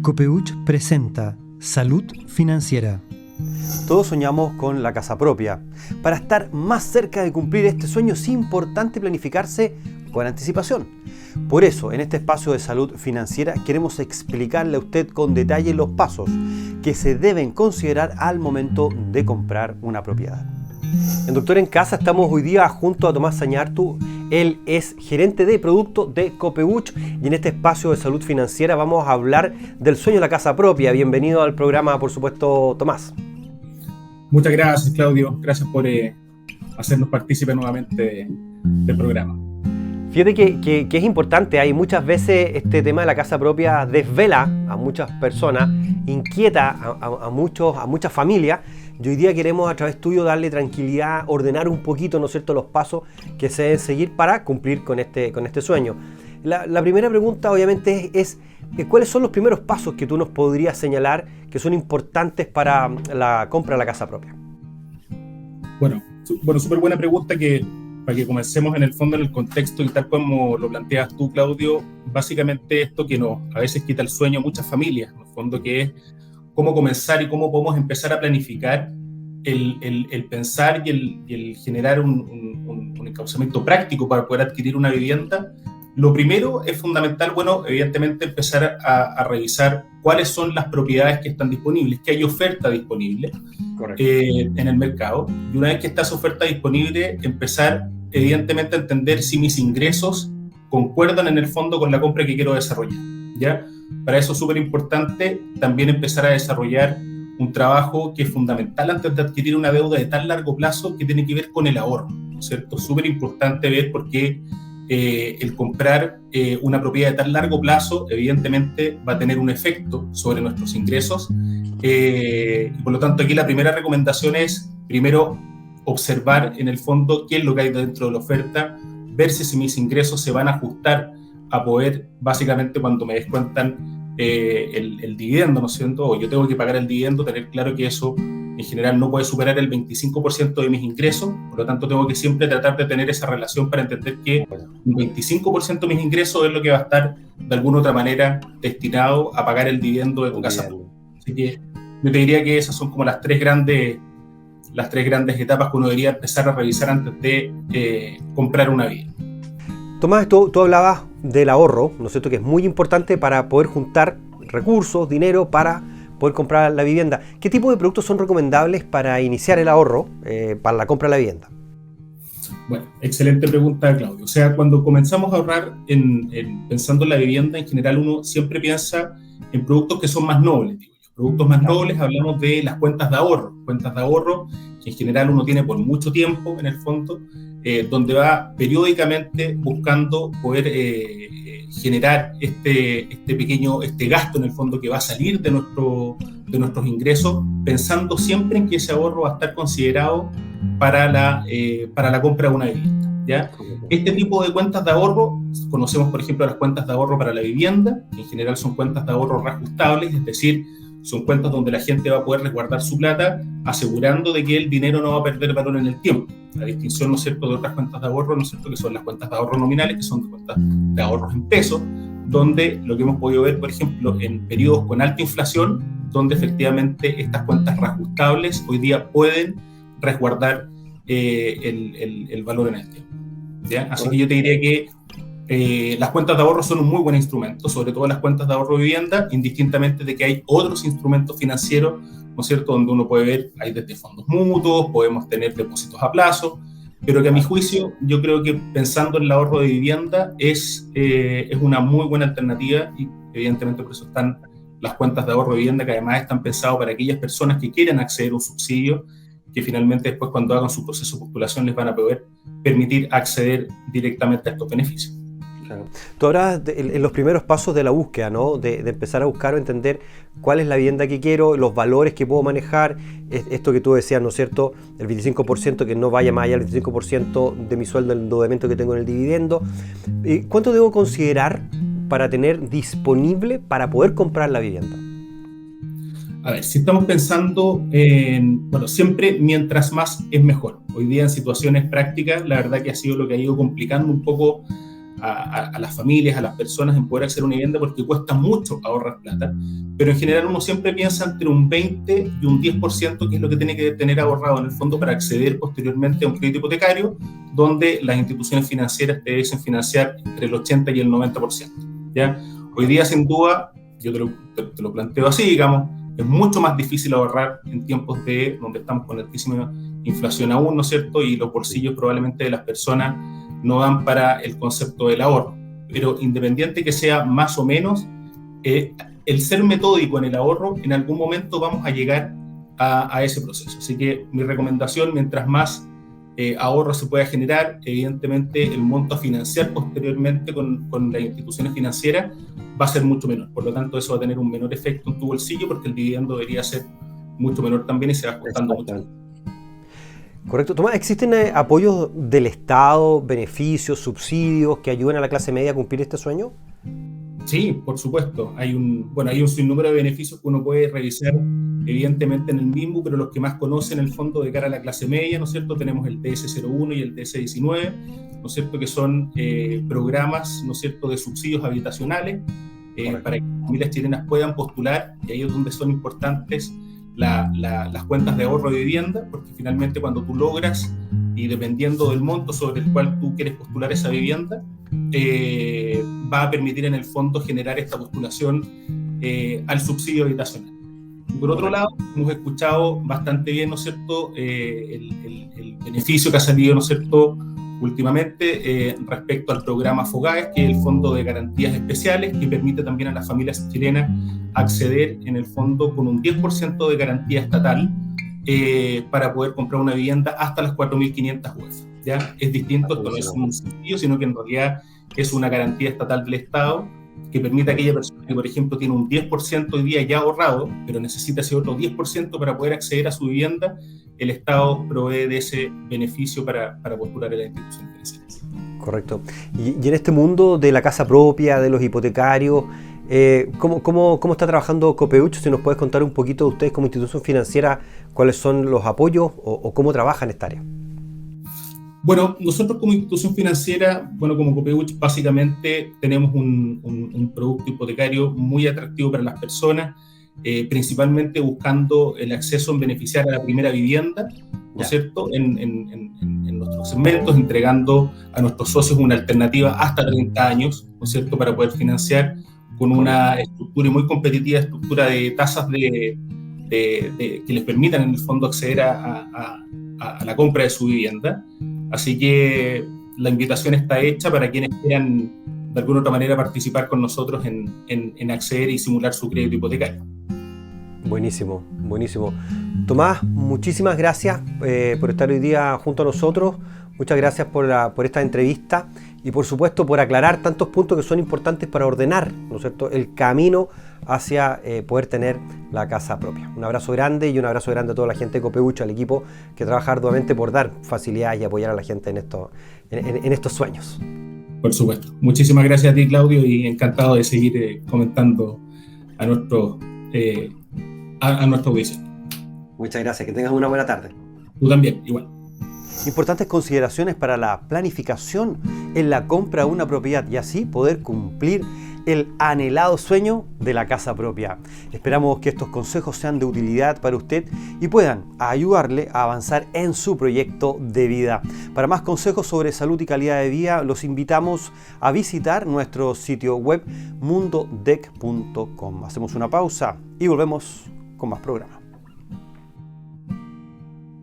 Copeuch presenta Salud Financiera. Todos soñamos con la casa propia. Para estar más cerca de cumplir este sueño es importante planificarse con anticipación. Por eso, en este espacio de Salud Financiera queremos explicarle a usted con detalle los pasos que se deben considerar al momento de comprar una propiedad. En Doctor en Casa estamos hoy día junto a Tomás Sañartu. Él es gerente de producto de Copeuch y en este espacio de Salud Financiera vamos a hablar del sueño de la casa propia. Bienvenido al programa, por supuesto, Tomás. Muchas gracias, Claudio. Gracias por hacernos partícipe nuevamente del programa. Fíjate que es importante, hay muchas veces este tema de la casa propia desvela a muchas personas, inquieta a muchas familias, y hoy día queremos a través tuyo darle tranquilidad, ordenar un poquito, ¿no es cierto?, los pasos que se deben seguir para cumplir con este sueño. La primera pregunta obviamente es ¿cuáles son los primeros pasos que tú nos podrías señalar que son importantes para la compra de la casa propia? Bueno, súper buena pregunta para que comencemos en el fondo en el contexto y tal como lo planteas tú, Claudio, básicamente esto que a veces quita el sueño a muchas familias, en el fondo, que es cómo comenzar y cómo podemos empezar a planificar el pensar y el generar un encauzamiento práctico para poder adquirir una vivienda. Lo primero es fundamental, evidentemente empezar a revisar cuáles son las propiedades que están disponibles, que hay oferta disponible en el mercado. Y una vez que está esa oferta disponible, empezar evidentemente a entender si mis ingresos concuerdan en el fondo con la compra que quiero desarrollar, ¿ya? Para eso es súper importante también empezar a desarrollar un trabajo que es fundamental antes de adquirir una deuda de tan largo plazo que tiene que ver con el ahorro, ¿no es cierto? Súper importante ver por qué el comprar una propiedad de tan largo plazo evidentemente va a tener un efecto sobre nuestros ingresos. Y por lo tanto aquí la primera recomendación es primero observar en el fondo qué es lo que hay dentro de la oferta, ver si mis ingresos se van a ajustar a poder, básicamente cuando me descuentan el dividendo, ¿no es cierto? O yo tengo que pagar el dividendo, tener claro que eso en general no puede superar el 25% de mis ingresos, por lo tanto tengo que siempre tratar de tener esa relación para entender que un 25% de mis ingresos es lo que va a estar de alguna u otra manera destinado a pagar el dividendo de tu casa. Así que yo te diría que esas son como las tres grandes etapas que uno debería empezar a revisar antes de comprar una vivienda. Tomás, tú hablabas del ahorro, ¿no es cierto?, que es muy importante para poder juntar recursos, dinero para poder comprar la vivienda. ¿Qué tipo de productos son recomendables para iniciar el ahorro para la compra de la vivienda? Bueno, excelente pregunta, Claudio. O sea, cuando comenzamos a ahorrar pensando en la vivienda, en general uno siempre piensa en productos que son más nobles, digo yo. Productos más nobles, hablamos de las cuentas de ahorro que en general uno tiene por mucho tiempo en el fondo, donde va periódicamente buscando poder generar este gasto en el fondo que va a salir de nuestros ingresos, pensando siempre en que ese ahorro va a estar considerado para la compra de una vivienda, ¿ya? Este tipo de cuentas de ahorro, conocemos por ejemplo las cuentas de ahorro para la vivienda, que en general son cuentas de ahorro reajustables, es decir, son cuentas donde la gente va a poder resguardar su plata asegurando de que el dinero no va a perder valor en el tiempo. La distinción, ¿no es cierto?, de otras cuentas de ahorro, ¿no es cierto?, que son las cuentas de ahorro nominales, que son cuentas de ahorros en pesos, donde lo que hemos podido ver, por ejemplo, en periodos con alta inflación, donde efectivamente estas cuentas reajustables hoy día pueden resguardar el valor en el tiempo, ¿ya? Así que yo te diría que las cuentas de ahorro son un muy buen instrumento, sobre todo las cuentas de ahorro de vivienda, indistintamente de que hay otros instrumentos financieros, ¿no es cierto?, donde uno puede ver, hay desde fondos mutuos, podemos tener depósitos a plazo, pero que a mi juicio, yo creo que pensando en el ahorro de vivienda es una muy buena alternativa y evidentemente por eso están las cuentas de ahorro de vivienda, que además están pensadas para aquellas personas que quieren acceder a un subsidio, que finalmente después cuando hagan su proceso de postulación les van a poder permitir acceder directamente a estos beneficios. Claro. Tú hablabas en los primeros pasos de la búsqueda, ¿no?, de empezar a buscar o entender cuál es la vivienda que quiero, los valores que puedo manejar, esto que tú decías, ¿no es cierto?, el 25%, que no vaya más allá del 25% de mi sueldo, el endeudamiento que tengo en el dividendo. ¿Cuánto debo considerar para tener disponible para poder comprar la vivienda? A ver, si estamos pensando siempre mientras más es mejor. Hoy día en situaciones prácticas, la verdad que ha sido lo que ha ido complicando un poco a las familias, a las personas en poder acceder a una vivienda, porque cuesta mucho ahorrar plata, pero en general uno siempre piensa entre un 20 y un 10%, que es lo que tiene que tener ahorrado en el fondo para acceder posteriormente a un crédito hipotecario, donde las instituciones financieras te deben financiar entre el 80 y el 90%, ¿ya? Hoy día, sin duda, yo te lo planteo así, digamos, es mucho más difícil ahorrar en tiempos donde estamos con altísima inflación aún, ¿no es cierto? Y los bolsillos probablemente de las personas no dan para el concepto del ahorro. Pero independiente que sea más o menos, el ser metódico en el ahorro, en algún momento vamos a llegar a ese proceso. Así que mi recomendación, mientras más ahorro se pueda generar, evidentemente el monto a financiar posteriormente con las instituciones financieras va a ser mucho menor. Por lo tanto, eso va a tener un menor efecto en tu bolsillo, porque el dividendo debería ser mucho menor también y se va ajustando mucho. Correcto. Tomás, ¿existen apoyos del Estado, beneficios, subsidios que ayuden a la clase media a cumplir este sueño? Sí, por supuesto. Hay un sinnúmero de beneficios que uno puede revisar, evidentemente, en el MIMBU, pero los que más conocen el fondo de cara a la clase media, ¿no es cierto? Tenemos el TS01 y el TS19, ¿no es cierto?, que son programas, ¿no es cierto?, de subsidios habitacionales para que las familias chilenas puedan postular, y ahí es donde son importantes las cuentas de ahorro de vivienda, porque finalmente cuando tú logras, y dependiendo del monto sobre el cual tú quieres postular esa vivienda, va a permitir en el fondo generar esta postulación al subsidio habitacional. Por otro lado, hemos escuchado bastante bien, ¿no es cierto?, el beneficio que ha salido, ¿no es cierto?, últimamente respecto al programa FOGAES, que es el Fondo de Garantías Especiales, que permite también a las familias chilenas acceder en el fondo con un 10% de garantía estatal para poder comprar una vivienda hasta las 4.500 UF. ¿Ya? Es distinto, esto no es un subsidio, sino que en realidad es una garantía estatal del Estado que permite a aquella persona que, por ejemplo, tiene un 10% hoy día ya ahorrado, pero necesita ese otro 10% para poder acceder a su vivienda. El Estado provee de ese beneficio para postular a la institución financiera. Correcto. Y en este mundo de la casa propia, de los hipotecarios, ¿cómo está trabajando Copeuch? Si nos puedes contar un poquito de ustedes como institución financiera, cuáles son los apoyos o cómo trabajan en esta área. Bueno, nosotros como institución financiera, como Copeuch, básicamente tenemos un producto hipotecario muy atractivo para las personas, principalmente buscando el acceso en beneficiar a la primera vivienda, ¿no es cierto?, en nuestros segmentos, entregando a nuestros socios una alternativa hasta 30 años, ¿no es cierto?, para poder financiar con una estructura muy competitiva, estructura de tasas que les permitan en el fondo acceder a la compra de su vivienda. Así que la invitación está hecha para quienes quieran de alguna otra manera participar con nosotros en acceder y simular su crédito hipotecario. Buenísimo, buenísimo. Tomás, muchísimas gracias por estar hoy día junto a nosotros. Muchas gracias por esta entrevista y por supuesto por aclarar tantos puntos que son importantes para ordenar, ¿no es cierto?, el camino hacia poder tener la casa propia. Un abrazo grande y un abrazo grande a toda la gente de Copeuch, al equipo que trabaja arduamente por dar facilidades y apoyar a la gente en estos sueños. Por supuesto. Muchísimas gracias a ti, Claudio, y encantado de seguir comentando a nuestro audiencia. Muchas gracias, que tengas una buena tarde. Tú también, igual. Importantes consideraciones para la planificación en la compra de una propiedad y así poder cumplir el anhelado sueño de la casa propia. Esperamos que estos consejos sean de utilidad para usted y puedan ayudarle a avanzar en su proyecto de vida. Para más consejos sobre salud y calidad de vida, los invitamos a visitar nuestro sitio web mundodec.com. Hacemos una pausa y volvemos con más programas.